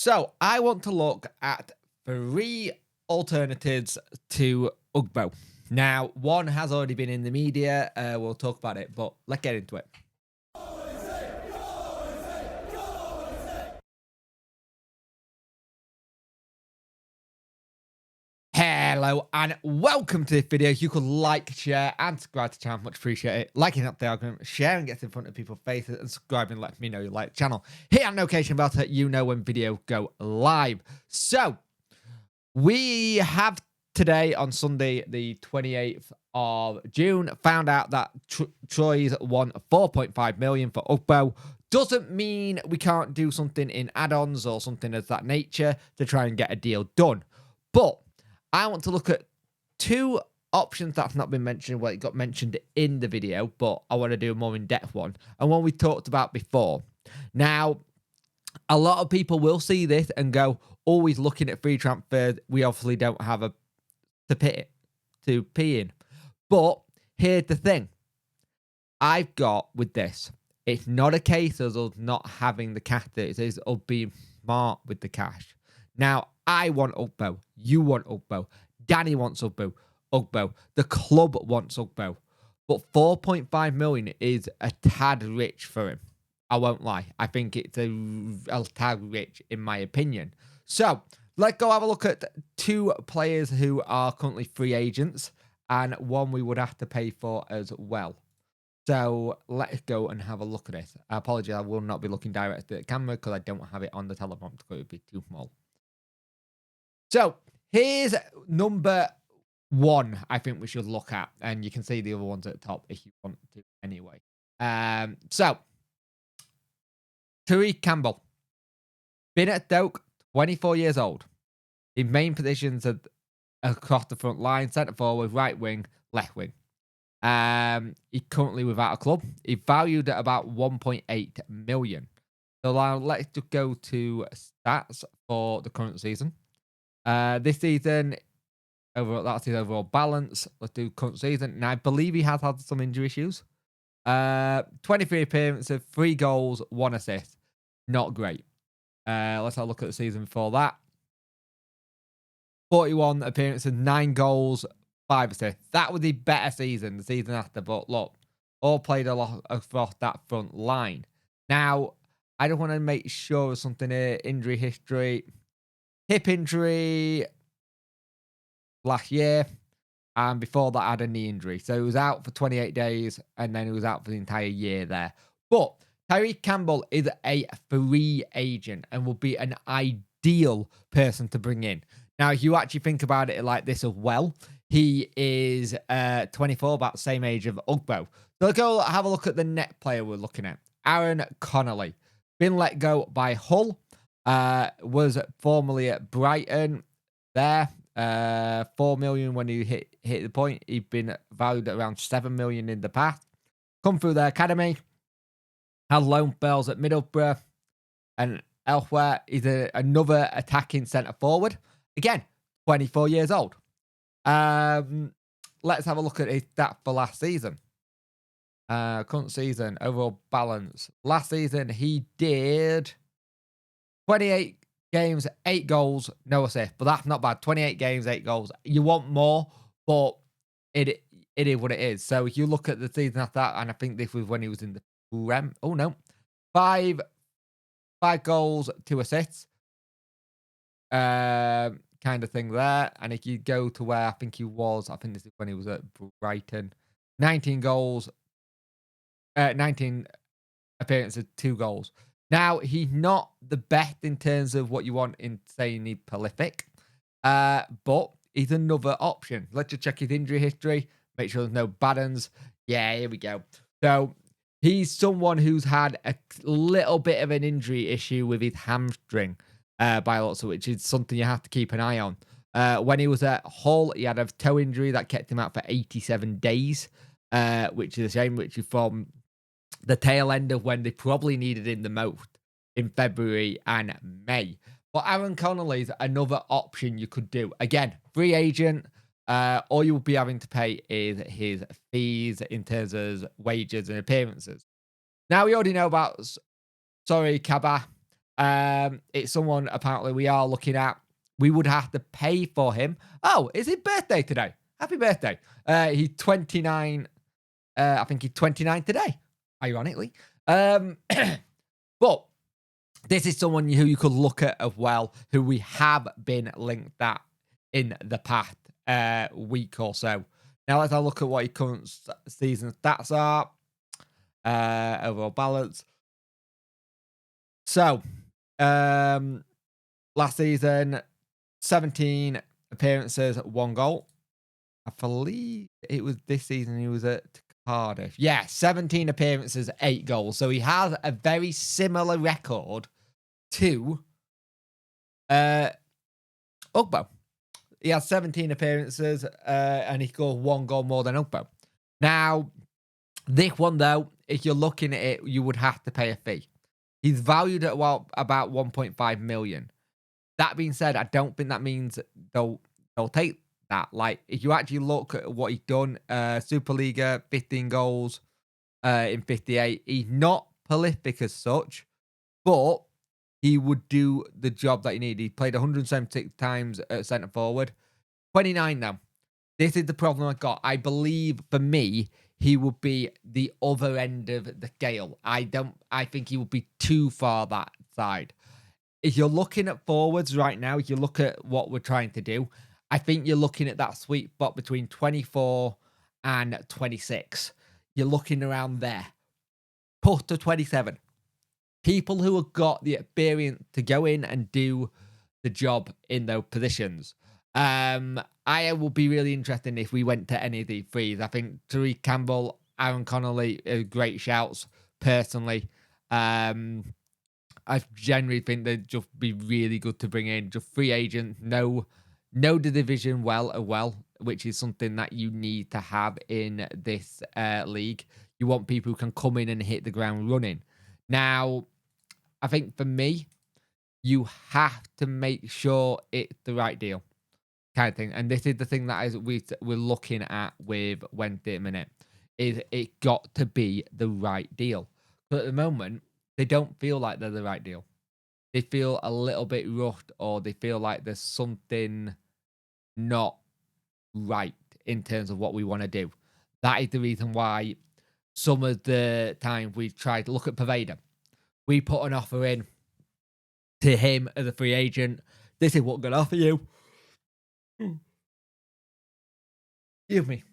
So I want to look at three alternatives to Ugbo. Now, one has already been in the media. We'll talk about it, but let's get into it. Hello and welcome to this video. You could like, share and subscribe to the channel. Much appreciate it. Liking up the argument, sharing gets in front of people's faces, and subscribing lets me know you like the channel. Hit on notification bell to let you know when videos go live. So we have today on Sunday the 28th of June found out that Troy's won 4.5 million for Ugbo. Doesn't mean we can't do something in add-ons or something of that nature to try and get a deal done. But I want to look at two options that's not been mentioned. Well, it got mentioned in the video, but I want to do a more in-depth one. And one we talked about before. Now, a lot of people will see this and go, always looking at free transfers, we obviously don't have a to pee in. But here's the thing. I've got with this, it's not a case of us not having the cash. It is of being smart with the cash. Now, I want Ugbo. You want Ugbo. Danny wants Ugbo. The club wants Ugbo. But 4.5 million is a tad rich for him. I won't lie. I think it's a tad rich in my opinion. So, let's go have a look at two players who are currently free agents and one we would have to pay for as well. So, let's go and have a look at it. I apologize, I will not be looking directly at the camera because I don't have it on the teleprompter because it would be too small. So, here's number one I think we should look at. And you can see the other ones at the top if you want to anyway. So, Tyrese Campbell. Been at Stoke, 24 years old. His main positions are across the front line, centre forward, right wing, left wing. He's currently without a club. He's valued at about 1.8 million. So now let's just go to stats for the current season. This season, that's his overall balance. Let's do current season. And I believe he has had some injury issues. 23 appearances, 3 goals, 1 assist. Not great. Let's have a look at the season before that. 41 appearances, 9 goals, 5 assists. That was the better season, the season after. But look, all played a lot across that front line. Now, I don't want to make sure of something here. Injury history. Hip injury last year. And before that, I had a knee injury. So he was out for 28 days. And then he was out for the entire year there. But Tyrese Campbell is a free agent and will be an ideal person to bring in. Now, if you actually think about it like this as well, he is 24, about the same age of Ugbo. So let's go have a look at the net player we're looking at. Aaron Connolly. Been let go by Hull. Was formerly at Brighton there. 4 million when he hit the point. He'd been valued at around 7 million in the past. Come through the academy. Had loan spells at Middlesbrough and elsewhere. He's another attacking centre forward. Again, 24 years old. Let's have a look at his stats for last season. Current season, overall balance. Last season, he did 28 games, 8 goals, no assists. But that's not bad. 28 games, 8 goals. You want more, but it is what it is. So if you look at the season after that, and I think this was when he was in the Prem. Oh, no. 5 goals, 2 assists. Kind of thing there. And if you go to where I think he was, I think this is when he was at Brighton. 19 goals. 19 appearances, 2 goals. Now, he's not the best in terms of what you want in, say, you need prolific. But he's another option. Let's just check his injury history. Make sure there's no bad ones. Yeah, here we go. So, he's someone who's had a little bit of an injury issue with his hamstring, by lots of which is something you have to keep an eye on. When he was at Hull, he had a toe injury that kept him out for 87 days, which is a shame, which is from the tail end of when they probably needed him the most in February and May. But Aaron Connolly is another option you could do. Again, free agent. All you'll be having to pay is his fees in terms of wages and appearances. Now, we already know about Sory, Kaba. It's someone apparently we are looking at. We would have to pay for him. Oh, is his birthday today? Happy birthday. He's 29. I think he's 29 today, ironically. But this is someone who you could look at as well, who we have been linked at in the past week or so. Now let's have a look at what his current season stats are. Overall balance. So, last season, 17 appearances, 1 goal. I believe it was this season he was at Cardiff. Yeah, 17 appearances, 8 goals. So he has a very similar record to Ugbo. He has 17 appearances and he scored 1 goal more than Ugbo. Now, this one, though, if you're looking at it, you would have to pay a fee. He's valued at about 1.5 million. That being said, I don't think that means they'll take that. Like, if you actually look at what he's done, Superliga, 15 goals in 58. He's not prolific as such, but he would do the job that he needed. He played 176 times at centre forward. 29 now. This is the problem I got. I believe, for me, he would be the other end of the scale. I think he would be too far that side. If you're looking at forwards right now, if you look at what we're trying to do, I think you're looking at that sweet spot between 24 and 26. You're looking around there. Push to 27. People who have got the experience to go in and do the job in those positions. I will be really interested if we went to any of these threes. I think Tyrese, Campbell, Aaron Connolly are great shouts, personally. I generally think they'd just be really good to bring in. Just free agent, know the division well, which is something that you need to have in this league. You want people who can come in and hit the ground running. Now, I think for me, you have to make sure it's the right deal, kind of thing. And this is the thing that we're looking at with Wednesday a minute, is it got to be the right deal. But at the moment, they don't feel like they're the right deal. They feel a little bit rushed, or they feel like there's something not right in terms of what we want to do. That is the reason why some of the time we've tried to look at Pervader. We put an offer in to him as a free agent. This is what we're going to offer you. Excuse me.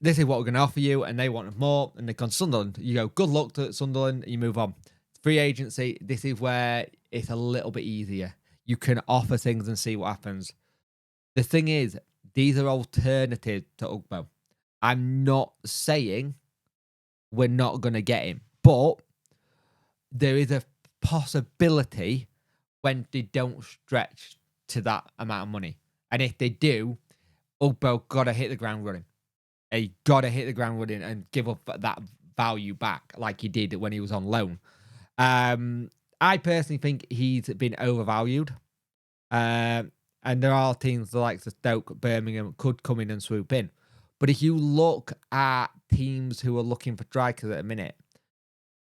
This is what we're going to offer you, and they wanted more, and they gone Sunderland. You go, good luck to Sunderland, you move on. Free agency, this is where it's a little bit easier. You can offer things and see what happens. The thing is, these are alternatives to Ugbo. I'm not saying we're not going to get him, but there is a possibility when they don't stretch to that amount of money. And if they do, Ugbo got to hit the ground running. He got to hit the ground running and give up that value back like he did when he was on loan. I personally think he's been overvalued. And there are teams the likes of Stoke, Birmingham could come in and swoop in. But if you look at teams who are looking for strikers at a minute,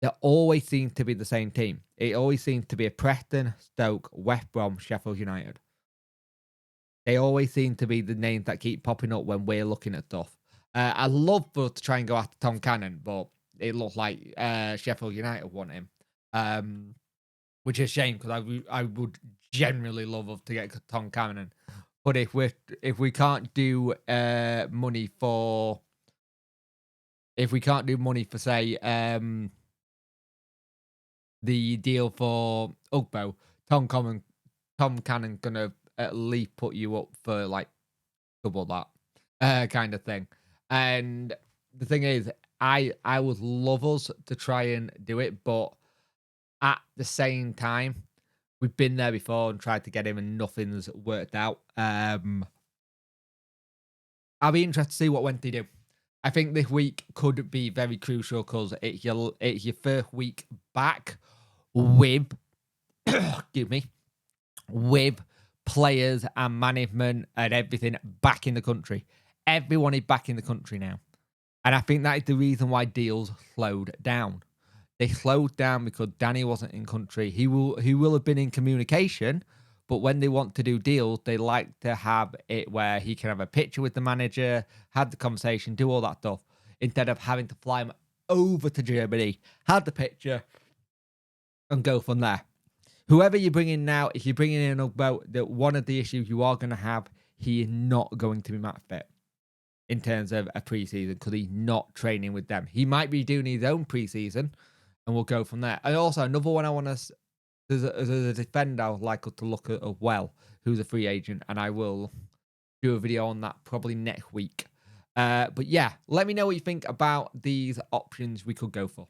there always seems to be the same team. It always seems to be a Preston, Stoke, West Brom, Sheffield United. They always seem to be the names that keep popping up when we're looking at stuff. I'd love for us to try and go after Tom Cannon, but it looks like Sheffield United want him. Which is a shame, because I would generally love us to get Tom Cannon. But if we can't do money for say the deal for Ugbo, Tom Cannon gonna at least put you up for like double that kind of thing. And the thing is, I would love us to try and do it, but at the same time, we've been there before and tried to get him and nothing's worked out. I'll be interested to see what Wednesday do. I think this week could be very crucial because it's your first week back with, excuse me, with players and management and everything back in the country. Everyone is back in the country now. And I think that is the reason why deals slowed down. They slowed down because Danny wasn't in country. He will have been in communication, but when they want to do deals, they like to have it where he can have a picture with the manager, have the conversation, do all that stuff, instead of having to fly him over to Germany, have the picture, and go from there. Whoever you bring in now, if you're bringing in Ugbo, that one of the issues you are going to have, he is not going to be match fit in terms of a preseason because he's not training with them. He might be doing his own preseason, and we'll go from there. And also another one I want to, there's a defender I would like us to look at as well, who's a free agent, and I will do a video on that probably next week. But yeah, let me know what you think about these options we could go for.